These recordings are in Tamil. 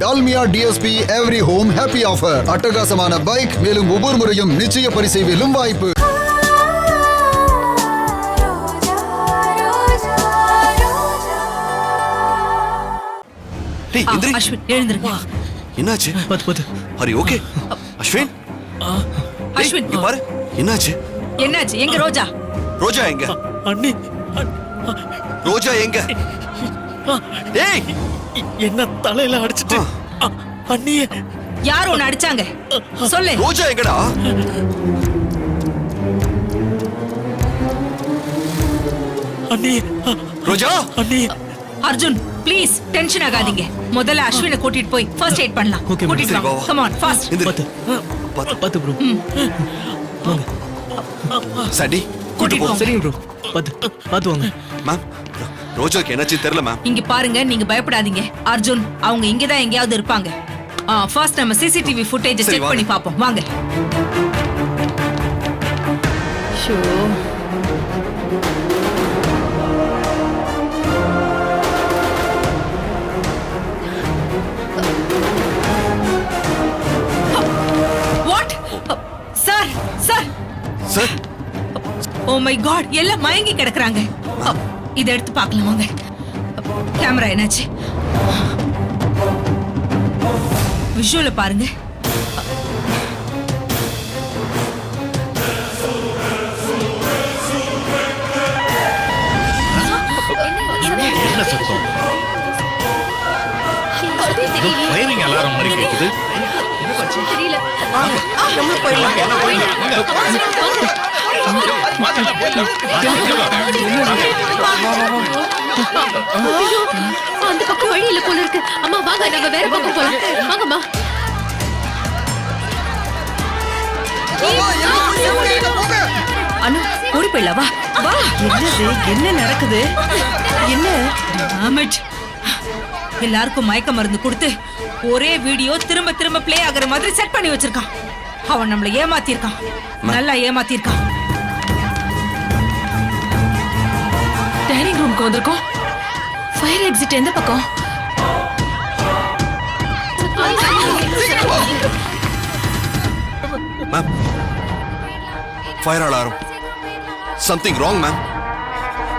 Dalmia DSP every home happy offer. அட்டகாசமான பைக், மேலும் ஒவ்வொரு முறையும் நிச்சய பரிசை வெல்லும் வாய்ப்பு. அஸ்வின் எழுந்திருங்க. என்னாச்சு? are you okay? Ashwin, Ashwin இங்க பாரு. என்னாச்சு? என்னாச்சு? எங்க ரோஜா? ரோஜா எங்க? அண்ணி, ரோஜா எங்க? ஏய், என்ன தலையில அடிச்சிட்டு அண்ணியே. யார் உன்னை அடிச்சாங்க? சொல்லு. ரோஜா எங்கடா? அண்ணி, ரோஜா. அண்ணி. அர்ஜுன் ப்ளீஸ் டென்ஷன் ஆகாதீங்க. முதல்ல அஸ்வினை கூட்டிட்டு போய் ஃபர்ஸ்ட் எய்ட் பண்ணலாம். Okay, கூட்டிட்டு சரி, வா. வா. Come on fast. பத்து ப்ரோ. சடி, கூட்டிட்டு போ. சரிங்க ப்ரோ. பத்து வாங்க. மேம், ரோஜாக்கு என்னாச்சு தெரியல மேம். இங்க பாருங்க, நீங்க பயப்படாதீங்க. அர்ஜுன் அவங்க இங்க தான் எங்கயாவது இருப்பாங்க. ஃபர்ஸ்ட் நம்ம சிசிடிவி ஃபுட்டேஜ் சரி, செக் வாங்க. பண்ணி பாப்போம். வாங்க. Show what? Sir sir sir, oh my God, எல்லாம் மயங்கி கிடக்குறாங்க. இதை எடுத்து பார்க்கலாம் வாங்க. கேமரா என்னாச்சு? விஷுவல பாருங்க. என்ன சத்தம்? ஏதோ ஃபயரிங் அலாரம் மாதிரி கேக்குது. அந்த பக்கம் வழி இல்ல போல இருக்கு. அம்மா வாங்க, நம்ம வேற பக்கம் போலாம். வாங்கம்மா. அனு ஓடி போயிடலாம். வா வா. என்ன நடக்குது? என்ன? ஆமட். எல்லாருக்கும் மயக்க மருந்து கொடுத்து ஒரே வீடியோ திரும்ப திரும்ப பிளே ஆகுற மாதிரி செட் பண்ணி வச்சிருக்கான். அவன் நம்மள ஏமாத்திருக்கான், நல்லா ஏமாத்திருக்கான். டைனிங் ரூம்க்கு வந்திருக்கோம். ஃபயர் எக்ஸிட் எந்த பக்கம்? Ma'am, fire alarm. Something wrong ma'am.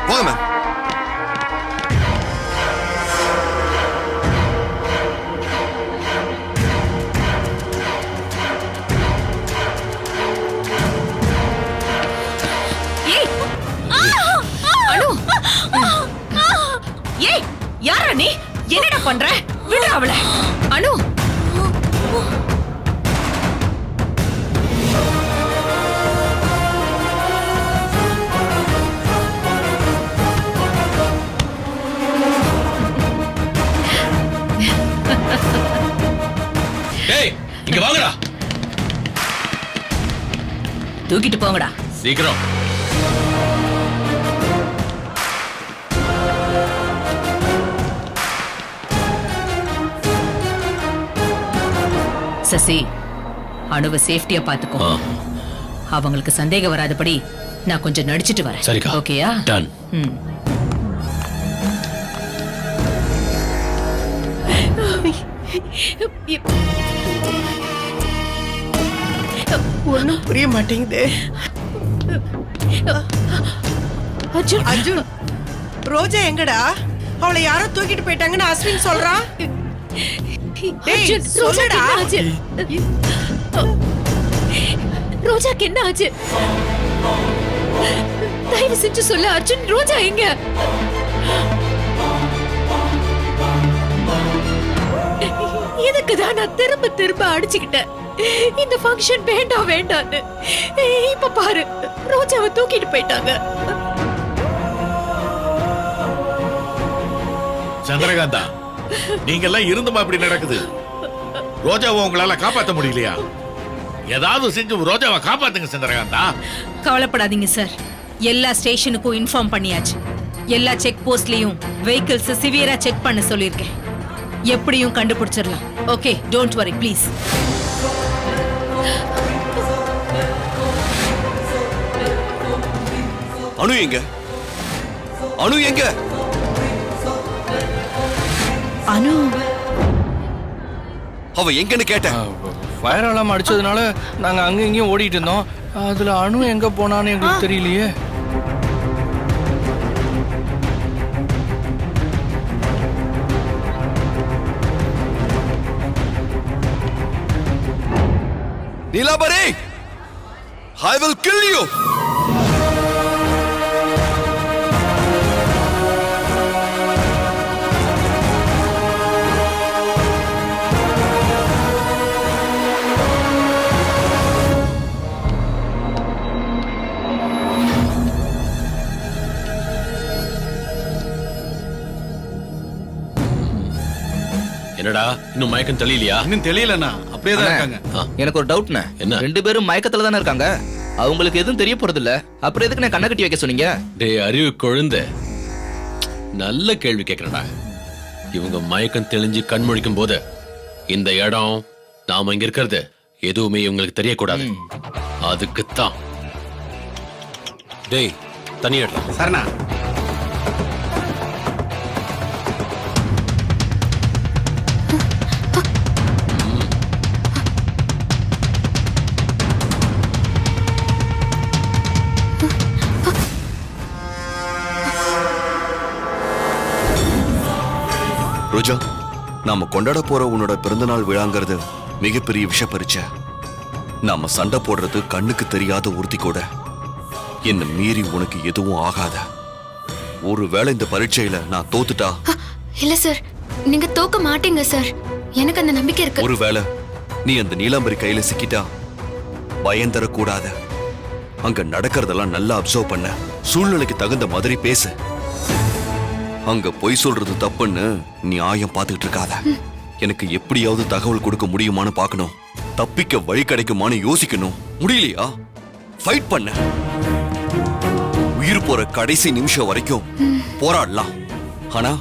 வாங்க மேம். ஏய் அனு, ஏய் யாரா நீ? என்னடா பண்ற? விடு அவளை. அனு, டேய், இங்க வாங்கடா. தூக்கிட்டு போங்கடா. சீக்கிரம். சசி, அணுவை சேஃப்டியா பாத்துக்கோ. அவங்களுக்கு சந்தேகம் வராதபடி நான் கொஞ்சம் நடிச்சிட்டு வரேன். சரிக்கா. ஓகேயா? டன். ஒண்ணும் புரிய மாட்டேங்குது. அர்ஜுன், அர்ஜுன், ரோஜா எங்கடா? அவளை யாரோ தூக்கிட்டு போயிட்டாங்கன்னு அஸ்வின் சொல்றான். டேய், அர்ஜுன், ரோஜாக்கு சொல்லுடா. என்ன ஆச்சு? ரோஜாக்கு என்ன ஆச்சு? தயவு செஞ்சு சொல்லு அர்ஜுன். ரோஜா எங்க? இதுக்குதான் நான் திரும்ப திரும்ப அடிச்சுக்கிட்டேன். இந்த ஃபங்க்ஷன் வேண்டாம் வேண்டான்னு. இப்ப பாரு, ரோஜாவை தூக்கிட்டு போயிட்டாங்க. சந்திரகாந்தா, நீங்க எல்லாம் இருந்துமா இப்படி நடக்குது? ரோஜாவை உங்களால காப்பாத்த முடியலையா? ஏதாவது செஞ்சு ரோஜாவை காப்பாத்துங்க சந்திரகாந்தா. கவலைப்படாதீங்க சார். எல்லா ஸ்டேஷனுக்கும் இன்ஃபார்ம் பண்ணியாச்சு. எல்லா செக் போஸ்ட்லயும் வெஹிக்கிள்ஸ் சிவியரா செக் பண்ண சொல்லியிருக்கேன். எப்படியும் கண்டுபிடிச்சிடலாம். Okay, don't worry please. Anu எங்க? அனு எங்க? அனு அவ எங்கன்னு கேட்டேன். ஃபயர் அலார்ம் அடிச்சதுனால நாங்க அங்க இங்கேயும் ஓடிட்டு இருந்தோம். அதுல அணு எங்க போனான்னு எங்களுக்கு தெரியலையே. Neelambari, I will kill you. என்னடா இன்னும் மயக்கம் தெரியலையா? இன்னும் தெரியலண்ணா, அப்படியே தான் இருக்காங்க. எனக்கு ஒரு டவுட்ண்ணே. என்ன? 2 பேரும் மயக்கத்துல தானே இருக்காங்க. அவங்களுக்கு எதுவும் தெரிய போறது இல்ல. அப்புறம் எதுக்கு நான் கண்ணை கட்டி வைக்க சொன்னீங்க? டேய் அறிவு குழந்தை, நல்ல கேள்வி கேட்கறடா. இவங்க மயக்கம் தெளிஞ்சு கண் முழிக்கும் போது இந்த இடம் நாம இங்க இருக்கிறது எதுவுமே இவங்களுக்கு தெரியக்கூடாது. அதுக்குத்தான். டேய் தனியா சரணா, ரோஜா, நாம கொண்டாட போற உன்னோட பிறந்தநாள் விழாங்கிறது மிகப்பெரிய விஷ பரீட்சை. நாம சண்டை போடுறது கண்ணுக்கு தெரியாத உறுதி கூட. என்ன மீறி உனக்கு எதுவும் ஆகாத. ஒருவேளை இந்த பரீட்சையில நான் தோத்துட்டா? இல்ல சார், நீங்க தோக்க மாட்டீங்க சார். எனக்கு அந்த நம்பிக்கை இருக்கு. ஒருவேளை நீ அந்த நீலாம்பரி கையில சிக்கிட்டா பயம் தரக்கூடாது. அங்க நடக்கிறதெல்லாம் நல்லா அப்சர்வ் பண்ண, சூழ்நிலைக்கு தகுந்த மாதிரி பேசு. அங்க பொய் சொல்றது தப்புன்னு நியாயம் பார்த்துக்கிட்டு இருக்காத. எனக்கு எப்படியாவது தகவல் கொடுக்க முடியுமான்னு பார்க்கணும். தப்பிக்க வழி கிடைக்குமான்னு யோசிக்கணும். முடியலையா? ஃபைட் பண்ண. உயிர் போற கடைசி நிமிஷம் வரைக்கும் போராடலாம். ஆனா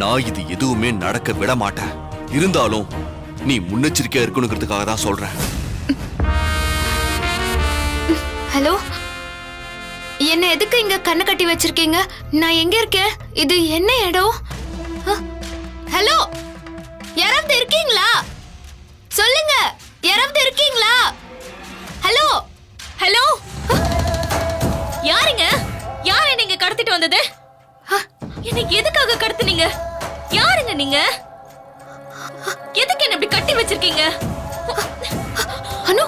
நான் இது எதுவுமே நடக்க விட மாட்டேன். இருந்தாலும் நீ முன்னெச்சரிக்கையா இருக்கணுங்கிறதுக்காக தான் சொல்றேன். ஹலோ, என்ன எதுக்கு இங்க கண்ணை கட்டி வச்சிருக்கீங்க? நான் எங்க இருக்கேன்? இது என்ன இடம்? ஹலோ, யாராவது இருக்கீங்களா? சொல்லுங்க, யாராவது இருக்கீங்களா? ஹலோ ஹலோ, யாருங்க? யாரை நீங்க கடத்திட்டு வந்தது? என்னை எதுக்காக கடத்துனீங்க? யாருங்க நீங்க? எதுக்கு என்ன இப்படி கட்டி வச்சிருக்கீங்க? அனு,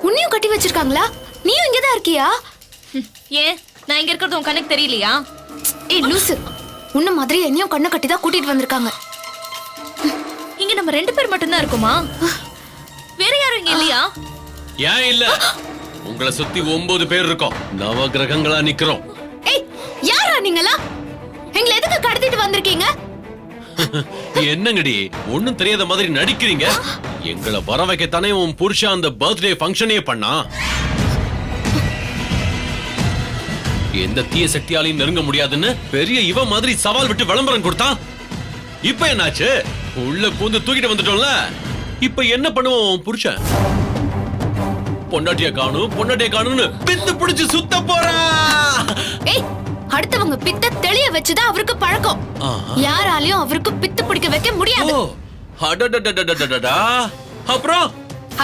உன்னையும் கட்டி வச்சிருக்காங்களா? நீயும் இங்கதான் இருக்கியா? ஏன், நான் இங்க இருக்கிறது உன் கண்ணுக்கு தெரியலையா? ஏய் லூசு, உன்ன மாதிரி என்னையும் கண்ணை கட்டி தான் கூட்டிட்டு வந்திருக்காங்க. இங்க நம்ம 2 பேர் மட்டும்தான் இருக்குமா? வேற யாரும் இங்க இல்லையா? ஏன் இல்ல? உங்களை சுத்தி 9 பேர் இருக்கோம். நவ கிரகங்களா நிக்கிறோம். ஏய், யாரா நீங்களா? எங்களை எதுக்கு கடத்திட்டு வந்திருக்கீங்க? என்னங்கடி ஒண்ணும் தெரியாத மாதிரி நடிக்கிறீங்க? எங்களை வர வைக்கத்தானே உன் புருஷன் அந்த பர்த்டே ஃபங்க்ஷனே பண்ணா. எந்த தீய சக்தியாலையும் நெருங்க முடியாதுன்னு பெரிய இவ மாதிரி சவால் விட்டு விளம்பரம் கொடுத்தான். இப்ப என்னாச்சு? உள்ள பூந்து தூக்கிட்டு வந்துட்டோம்ல. இப்ப என்ன பண்ணுவோம் உன் புருஷன்? பொண்டாட்டிய காணும்னு பித்து பிடிச்சு சுத்த போறா. ஏய், அடுத்தவங்க பித்த தெளிய வச்சுதான் அவருக்கு பழக்கம். யாராலையும் அவருக்கு பித்து பிடிக்க வைக்க முடியாது.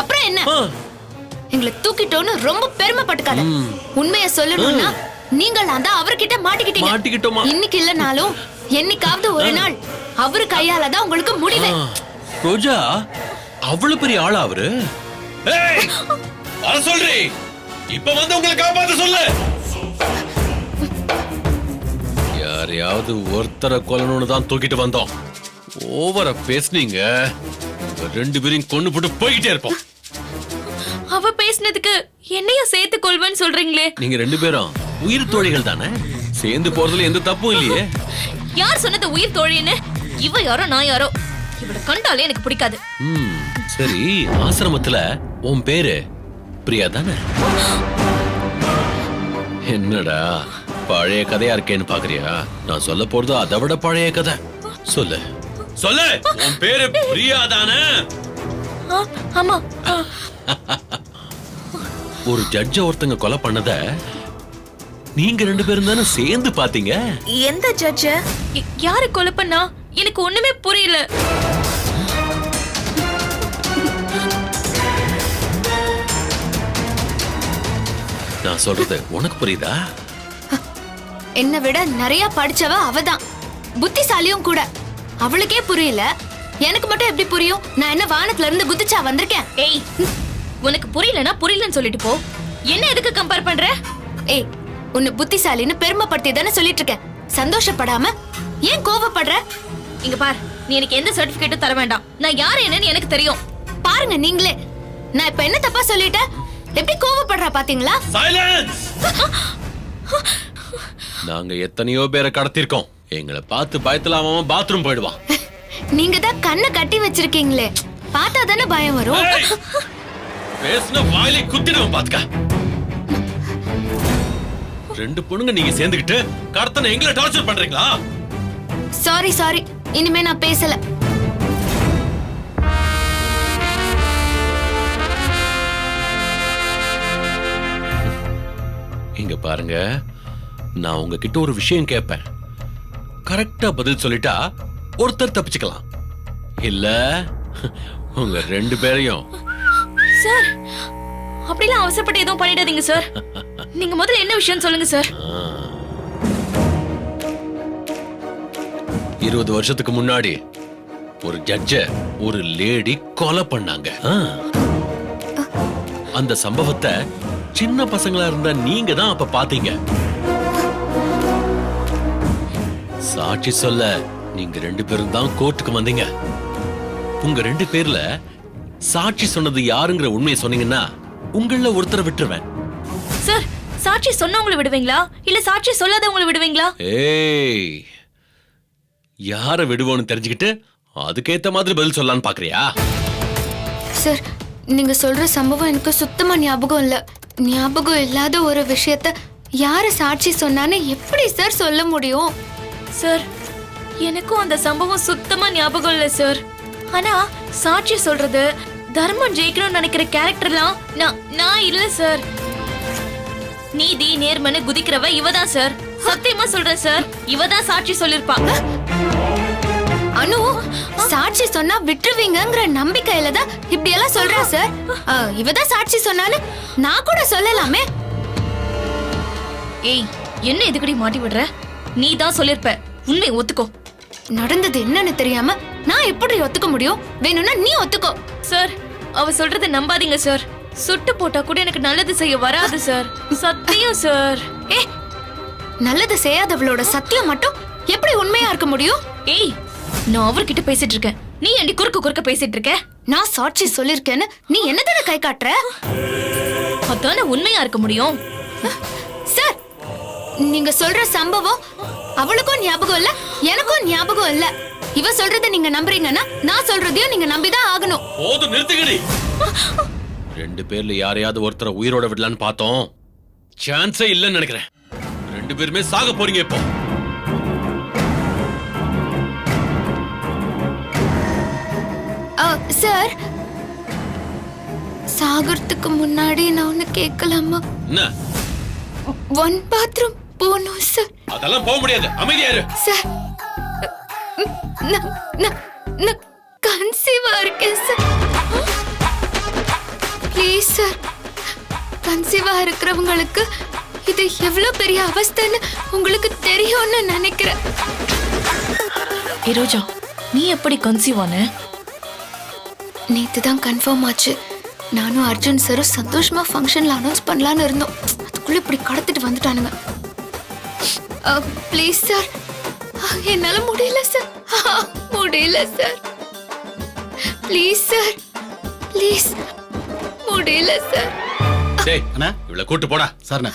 அப்புறம் என்ன? எங்களை தூக்கிட்டோன்னு ரொம்ப பெருமைப்பட்டுக்காத. உண்மையை சொல்லணும்னா நீங்கள் தான் அவர்கிட்ட மாட்டிக்கிட்டீங்க. இன்னைக்கு இல்லனாலும் என்னைக்காவது ஒரு நாள் அவரு கையால தான் உங்களுக்கு முடிவே. ரோஜா, அவ்வளவு பெரிய ஆளா அவரு? வர சொல்றே, இப்ப வந்து உங்களை காப்பாத்த சொல்லு. யாரையாவது ஒருத்தரை கொல்லணும்னு தான் தூக்கிட்டு வந்தோம். ஓவரா பேசுனீங்க. 2 பேரையும் கொண்டு போட்டு போய்கிட்டே இருப்போம். அவ பேசினதுக்கு என்னையும் சேர்த்து கொள்வேன்னு சொல்றீங்களே? நீங்க 2 பேரும் உயிர் தோழிகள் தானே? சேர்ந்து போறதுல எந்த தப்பும் இல்லையே. யார் சொன்னது உயிர் தோழின்னு? இவ யாரோ நான் யாரோ. இவள கண்டாலே எனக்கு பிடிக்காது. சரி, ஆசிரமத்துல உன் பேரு பிரியா தானே? என்னடா பழைய கதையா இருக்கேன்னு பாக்குறியா? நான் சொல்ல போறது அதை விட பழைய கதை. சொல்லு சொல்லு, உன் பேரு பிரியா தானே? ஆமா. ஒரு ஜட்ஜ ஒருத்தங்க கொலை பண்ணத நீங்க 2 பேரும் தானே சேர்ந்து பாத்தீங்க? எந்த ஜட்ஜ? யாரு கொலை பண்ணா? எனக்கு ஒண்ணுமே புரியல. நான் சொல்றது உனக்கு புரியுதா? என்னை விட நிறைய படிச்சவ அவதான், புத்திசாலியும் கூட. அவளுக்கே புரியல, எனக்கு மட்டும் எப்படி புரியும்? நான் என்ன வானத்துல இருந்து குதிச்சா வந்திருக்கேன்? ஏய், உனக்கு புரியலனா புரியலன்னு சொல்லிட்டு போ. என்ன எதுக்கு கம்பேர் பண்ற? ஏய், உன்னை புத்திசாலின்னு பெருமைப்படுத்தி தானே சொல்லிட்டு இருக்கேன். சந்தோஷப்படாம ஏன் கோவப்படுற? இங்க பார், நீ எனக்கு எந்த சர்டிபிகேட்டும் தர வேண்டாம். நான் யாரு என்னன்னு எனக்கு தெரியும். பாருங்க நீங்களே, நான் இப்ப என்ன தப்பா சொல்லிட்டேன்? எப்படி கோவப்படுறா பாத்தீங்களா? சைலன்ஸ். நாங்க எத்தனையோ பேரை கடத்திருக்கோம். எங்களை பார்த்து பயத்துல அவன் பாத்ரூம் போயிடுவான். நீங்க தான் கண்ணை கட்டி வச்சிருக்கீங்களே, பார்த்தா தானே பயம் வரும். பேசுன வாயிலை குத்திடுவோம் பாத்துக்க. 2 பொண்ணுங்க நீங்க சேர்ந்துக்கிட்டு கடத்தன எங்களை டார்ச்சர் பண்றீங்களா? சாரி, இனிமே நான் பேசல. இங்க பாருங்க, நான் உங்ககிட்ட ஒரு விஷயம் கேட்பேன். கரெக்டா பதில் சொல்லிட்டா ஒருத்தர் தப்பிச்சுக்கலாம், இல்ல உங்க 2 பேரையும். சார், அப்படிலாம் அவசரப்பட்டு எதுவும் பண்ணிடாதீங்க சார். நீங்க முதல்ல என்ன விஷயம் சொல்லுங்க சார். 20 வருஷத்துக்கு முன்னாடி ஒரு ஜட்ஜ ஒரு லேடி கொலை பண்ணாங்க. அந்த சம்பவத்தை சின்ன பசங்களா இருந்தா நீங்க தான் அப்ப பாத்தீங்க. சாட்சி சொல்ல நீங்க 2 பேரும் தான் கோர்ட்டுக்கு வந்தீங்க. உங்க 2 பேர்ல சாட்சி சொன்னது யாருங்கிற உண்மையை சொன்னீங்கன்னா உங்கள ஒருத்தரை விட்டுருவேன். சார், சாட்சி சொன்னவங்களை விடுவீங்களா இல்ல சாட்சி சொல்லாதவங்களை விடுவீங்களா? ஏய், யார விடுவோன்னு தெரிஞ்சுக்கிட்டு அதுக்கேத்த மாதிரி பதில் சொல்லலான்னு பாக்குறியா? சார், நீங்க சொல்ற சம்பவம் எனக்கு சுத்தமா ஞாபகம் இல்ல. ஞாபகம் இல்லாத ஒரு விஷயத்த யாரு சாட்சி சொன்னான்னு எப்படி சார் சொல்ல முடியும்? சார், எனக்கும் அந்த சம்பவம் சுத்தமா ஞாபகம் இல்ல சார். ஆனா சாட்சி சொல்றது தர்மம் ஜெயிக்கணும்னு நினைக்கிற கேரக்டர்லாம் நான் இல்ல சார். நீதி நேர்மனு குதிக்கிறவ இவதான் சார். சத்தியமா சொல்றேன் சார், இவதான் சாட்சி சொல்லிருப்பாங்க. அனு, சாட்சி சொன்னா விட்டுருவீங்கங்கிற நம்பிக்கையில தான் இப்படி எல்லாம் சொல்றா சார். இவதான் சாட்சி சொன்னான்னு நான் கூட சொல்லலாமே. ஏய், என்ன எதுக்கடி மாட்டி விடுற? நீ தான் சொல்லிருப்ப, உண்மை ஒத்துக்கோ. நடந்தது என்னன்னு தெரியாம நான் எப்படி ஒத்துக்க முடியும்? வேணும்னா நீ ஒத்துக்கோ. சார், அவ சொல்றத நம்பாதீங்க சார். சுட்டு போட்டா கூட எனக்கு நல்லது செய்ய வராது சார். சத்தியம் சார். ஏ, நல்லது செய்யாதவளோட சத்தியம் மட்டும் எப்படி உண்மையா இருக்க முடியும்? ஏய், நான் அவர்கிட்ட பேசிட்டு இருக்கேன், நீ ஏண்டி குறுக்க பேசிட்டு இருக்க? நான் சாட்சி சொல்லிருக்கேன்னு நீ என்னதான கை காட்டுற? அதான உண்மையா இருக்க முடியும். சார், நீங்க சொல்ற சம்பவம் அவளுக்கும் ஞாபகம் இல்ல, எனக்கும் ஞாபகம் இல்ல. இவ சொல்றத நீங்க நம்புறீங்கன்னா நான் சொல்றதையும் நீங்க நம்பிதான் ஆகணும். போதும், நிறுத்துங்கடி. 2 பேர்ல யாரையாவது ஒருத்தரை உயிரோட விடலான்னு பார்த்தோம். சான்ஸே இல்லைன்னு நினைக்கிறேன். 2 பேருமே சாக போறீங்க இப்போ. சார், சாகறதுக்கு முன்னாடி நான் ஒண்ணு கேட்கலாமா? என்ன? 1 பாத்ரூம் போகணும் சார். அதெல்லாம் போக முடியாது, அமைதியா இரு. சார், நான் கன்சீவா இருக்கேன் சார். ப்ளீஸ் சார், கன்சீவா இருக்கிறவங்களுக்கு இது எவ்வளவு பெரிய அவஸ்தைன்னு உங்களுக்கு தெரியும்னு நினைக்கிறேன். ரோஜா, நீ எப்படி கன்சீவ் ஆன? நேத்து தான் கன்ஃபார்ம் ஆச்சு. நானும் அர்ஜுன் சாரும் சந்தோஷமா ஃபங்க்ஷன்ல அனௌன்ஸ் பண்ணலான்னு இருந்தோம். அதுக்குள்ள இப்படி கடத்திட்டு வந்துட்டானுங்க. ப்ளீஸ் சார், என்னால முடியல சார். முடியல சார். Please sir, please. முடியல சார். டேய், அண்ணா, இவளை கூட்டு போடா. சார்ண்ணா.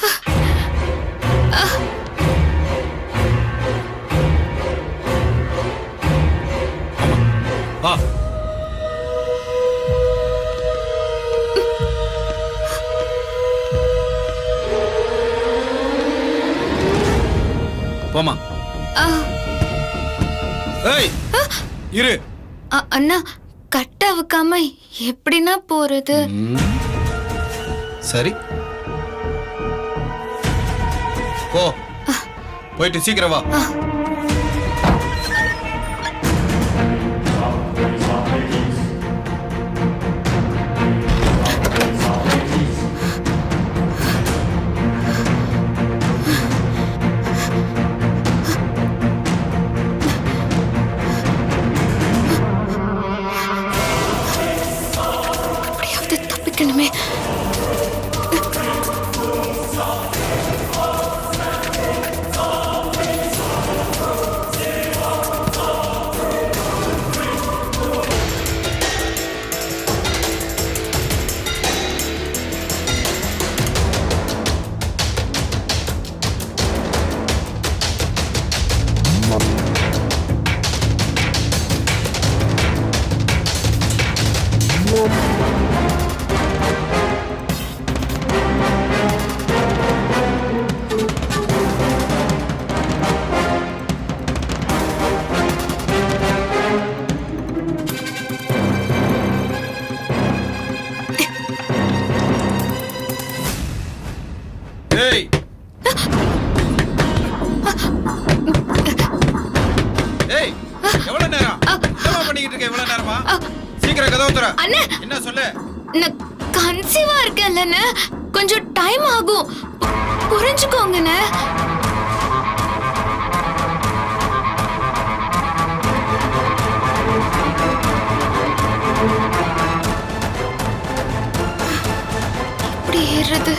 வா. போமா. ஏய், இரு. அண்ணா, கட்ட அவுக்காம எப்படின்னா போறது? சரி, போ. போயிட்டு சீக்கிரம் வா. சீக்கிரம் கதவை தர. அண்ணே என்ன சொல்லு? நான் கன்சீவா இருக்கேன்லண்ணே, கொஞ்சம் டைம் ஆகும், புரிஞ்சுக்கோங்கண்ணே. எப்படி ஏறுறது?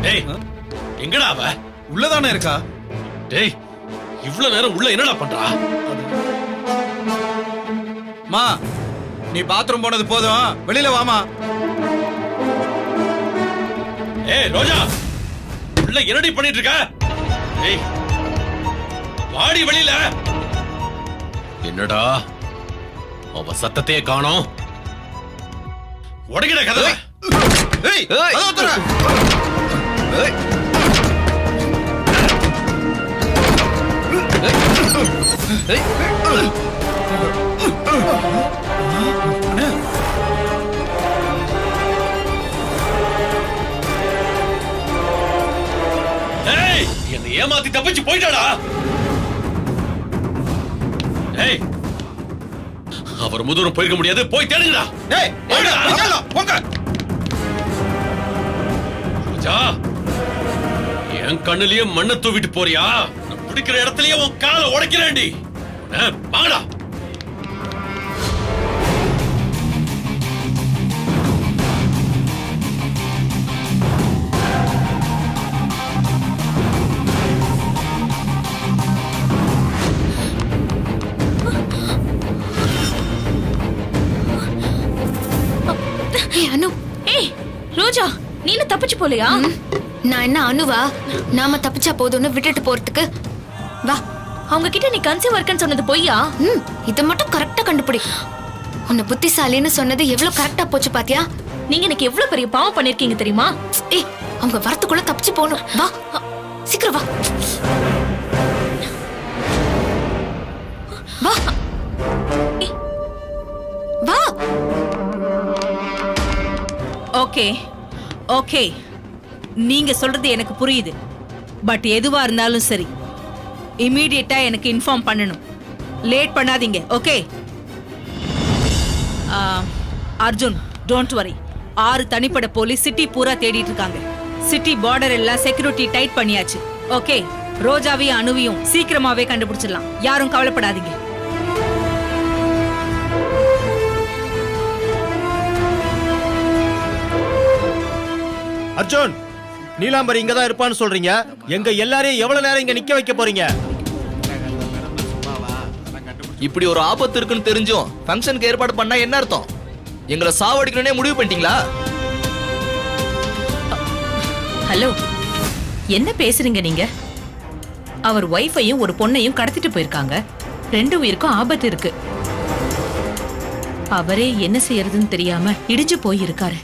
டேய் எங்கடா அவ? உள்ளதானே இருக்கா? டேய் இவ்வளவு நேரம் உள்ள என்னடா பண்றா? மா, நீ பாத்ரூம் போனது போதும், வெளியில வாமா. ஏய் ரோஜா, உள்ள என்னடி பண்ணிட்டு இருக்க? ஏய் வாடி வெளியில. என்னடா அவ சத்தத்தையே காணோம். உடைக்கிட கதவை. ஏய், கதவை தர. ஏய். ஏய், என்னை ஏமாத்தி தப்பிச்சு போயிட்டாடா. ஏய், அவர் முதூரம் போயிருக்க முடியாது, போய் தேடுங்கடா. ஏய், போங்க, போங்க. ரோஜா, என் கண்ணுலயே மண்ணை தூவிட்டு போறியா? நான் பிடிக்கிற இடத்துலயே உன் காலை உடைக்கிறேன்டி. வாங்கடா. அனு, ஏய் ரோஜா, நீனு தப்பிச்சு போலையா? நான் என்ன அனுவா? நாம தப்பிச்சா போதும்னு விட்டுட்டு போறதுக்கு? வா. அவங்க கிட்ட நீ கன்சீவ் இருக்கன்னு சொன்னது பொய்யா? இத மட்டும் கரெக்டா கண்டுபிடி. உன்னை புத்திசாலின்னு சொன்னது எவ்வளவு கரெக்டா போச்சு பாத்தியா? நீங்க எனக்கு எவ்வளவு பெரிய பாவம் பண்ணிருக்கீங்க தெரியுமா? ஏய், அவங்க வரத்துக்குள்ள தப்பிச்சு போகணும். வா, சீக்கிரம் வா. வா வா. ஓகே ஓகே, நீங்க சொல்றது எனக்கு புரியுது. பட் எதுவா இருந்தாலும் சரி, இமீடியட்டா எனக்கு இன்ஃபார்ம் பண்ணணும். லேட் பண்ணாதீங்க. Okay Arjun, don't worry. 6 தனிப்படை போலீஸ் சிட்டி பூரா தேடிட்டு இருக்காங்க. சிட்டி பார்டர் எல்லாம் செக்யூரிட்டி டைட் பண்ணியாச்சு. ஓகே, ரோஜாவையும் அணுவையும் சீக்கிரமாவே கண்டுபிடிச்சிடலாம். யாரும் கவலைப்படாதீங்க. அர்ஜுன், நீலாம்பரி இங்க தான் இருப்பான்னு சொல்றீங்க. எங்க எல்லாரையும் எவ்வளவு நேரம் இங்க நிக்க வைக்க போறீங்க? இப்படி ஒரு ஆபத்து இருக்குன்னு தெரிஞ்சும் ஃபங்க்ஷனுக்கு ஏற்பாடு பண்ணா என்ன அர்த்தம்? எங்களை சாவடிக்கணும்னே முடிவு பண்ணிட்டீங்களா? ஹலோ, என்ன பேசுறீங்க நீங்க? அவர் ஒய்ஃபையும் ஒரு பொண்ணையும் கடத்திட்டு போயிருக்காங்க. 2 உயிருக்கும் ஆபத்து இருக்கு. அவரே என்ன செய்யறதுன்னு தெரியாம இடிஞ்சு போயிருக்காரு.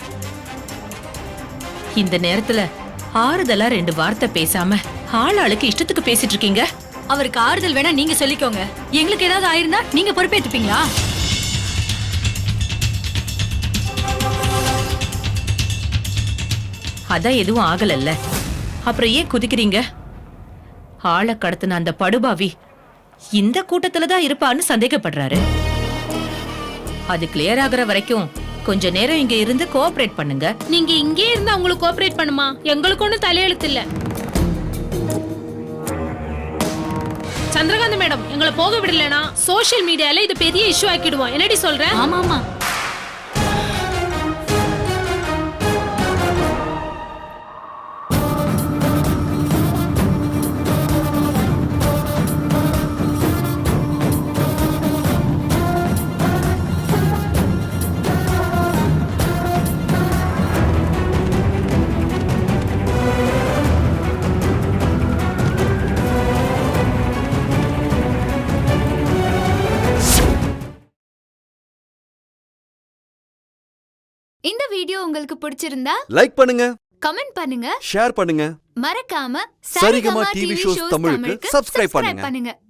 இந்த நேரத்துல ஆறுதலா 2 வார்த்தை பேசாம ஆளாளுக்கு இஷ்டத்துக்கு பேசிட்டு இருக்கீங்க. அவருக்கு ஆறுதல் வேணா நீங்க சொல்லிக்கோங்க. எங்களுக்கு ஏதாவது ஆயிருந்தா நீங்க பொறுப்பேத்துப்பீங்களா? அதான் எதுவும் ஆகலல்ல, அப்புறம் ஏன் குதிக்கிறீங்க? ஆளை கடத்தின அந்த படுபாவி இந்த கூட்டத்துல தான் இருப்பான்னு சந்தேகப்படுறாரு. அது கிளியர் ஆகுற வரைக்கும் கொஞ்ச நேரம் இங்க இருந்து கோஆபரேட் பண்ணுங்க. நீங்க இங்கே இருந்து அவங்களுக்கு கோஆபரேட் பண்ணுமா? எங்களுக்கு ஒண்ணும் தலையெழுத்து இல்ல. சந்திரகாந்த் மேடம், எங்களை போக விடலனா சோஷியல் மீடியால இது பெரிய இஷ்யூ ஆக்கிடுவோம். என்னடி சொல்ற? ஆமா ஆமா. இந்த வீடியோ உங்களுக்கு பிடிச்சிருந்தா லைக் பண்ணுங்க, கமெண்ட் பண்ணுங்க, ஷேர் பண்ணுங்க. மறக்காம சரிகமா டிவி ஷோஸ் தமிழுக்கு சப்ஸ்கிரைப் பண்ணுங்க.